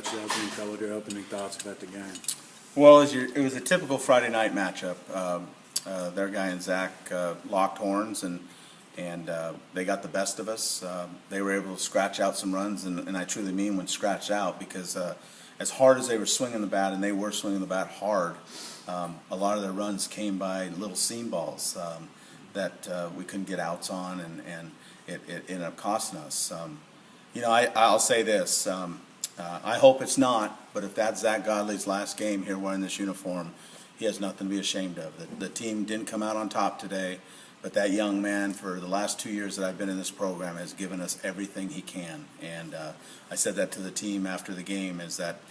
Coach, what are your opening thoughts about the game? Well, it was a typical Friday night matchup. Their guy and Zach locked horns, and they got the best of us. They were able to scratch out some runs, and I truly mean when scratched out, because as hard as they were swinging the bat, and they were swinging the bat hard, a lot of their runs came by little seam balls that we couldn't get outs on, and it ended up costing us. I'll say this. I hope it's not, but if that's Zach Godley's last game here wearing this uniform, he has nothing to be ashamed of. The team didn't come out on top today, but that young man, for the last 2 years that I've been in this program, has given us everything he can. And I said that to the team after the game, is that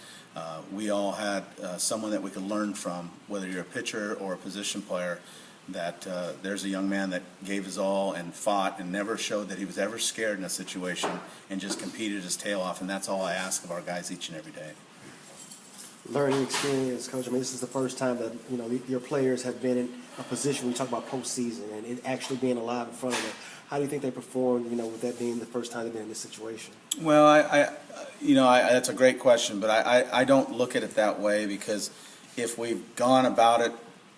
we all had someone that we could learn from, whether you're a pitcher or a position player, that there's a young man that gave his all and fought and never showed that he was ever scared in a situation, and just competed his tail off, and that's all I ask of our guys each and every day. Learning experience, Coach. I mean, this is the first time that your players have been in a position. We talk about postseason and it actually being alive in front of them. How do you think they performed? With that being the first time they've been in this situation. Well, that's a great question, but I don't look at it that way, because if we've gone about it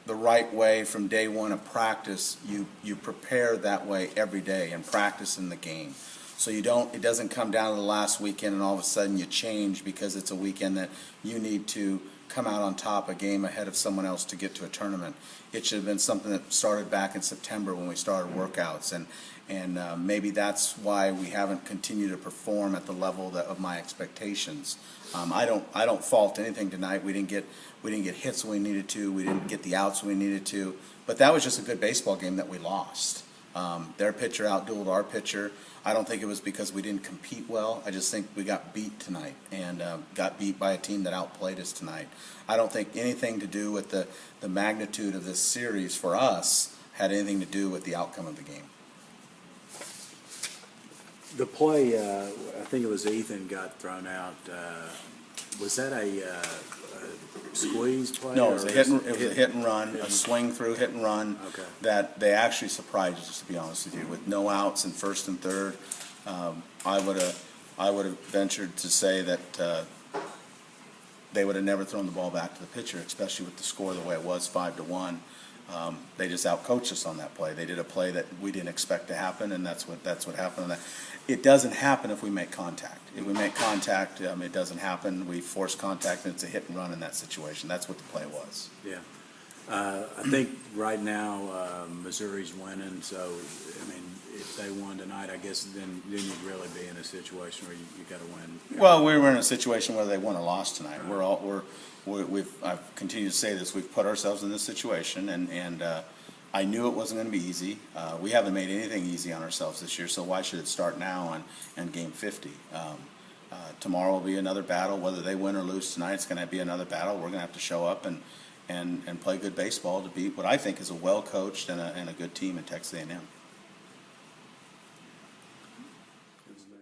the right way from day one of practice, you prepare that way every day and practice in the game. So it doesn't come down to the last weekend and all of a sudden you change because it's a weekend that you need to come out on top a game ahead of someone else to get to a tournament. It should have been something that started back in September when we started workouts, and maybe that's why we haven't continued to perform at the level of my expectations. I don't fault anything tonight. We didn't get hits when we needed to. We didn't get the outs when we needed to. But that was just a good baseball game that we lost. Their pitcher outdueled our pitcher. I don't think it was because we didn't compete well. I just think we got beat tonight, and got beat by a team that outplayed us tonight. I don't think anything to do with the magnitude of this series for us had anything to do with the outcome of the game. The play, I think it was Ethan got thrown out. Was that a squeeze play? No, it was a hit and run, a swing through hit and run. Okay. That they actually surprised us, to be honest with you, with no outs in first and third. I would have ventured to say that they would have never thrown the ball back to the pitcher, especially with the score the way it was, 5-1. They just outcoached us on that play. They did a play that we didn't expect to happen, and that's what happened on that. It doesn't happen if we make contact. If we make contact, it doesn't happen. We force contact, and it's a hit and run in that situation. That's what the play was. Yeah. I think right now Missouri's winning, so I mean, if they won tonight, I guess then you'd really be in a situation where you got to win. Well, we were in a situation whether they won or lost tonight. I've continued to say this. We've put ourselves in this situation, and I knew it wasn't going to be easy. We haven't made anything easy on ourselves this year, so why should it start now on game 50? Tomorrow will be another battle. Whether they win or lose tonight, it's going to be another battle. We're going to have to show up and play good baseball to beat what I think is a well-coached and a good team in Texas A&M.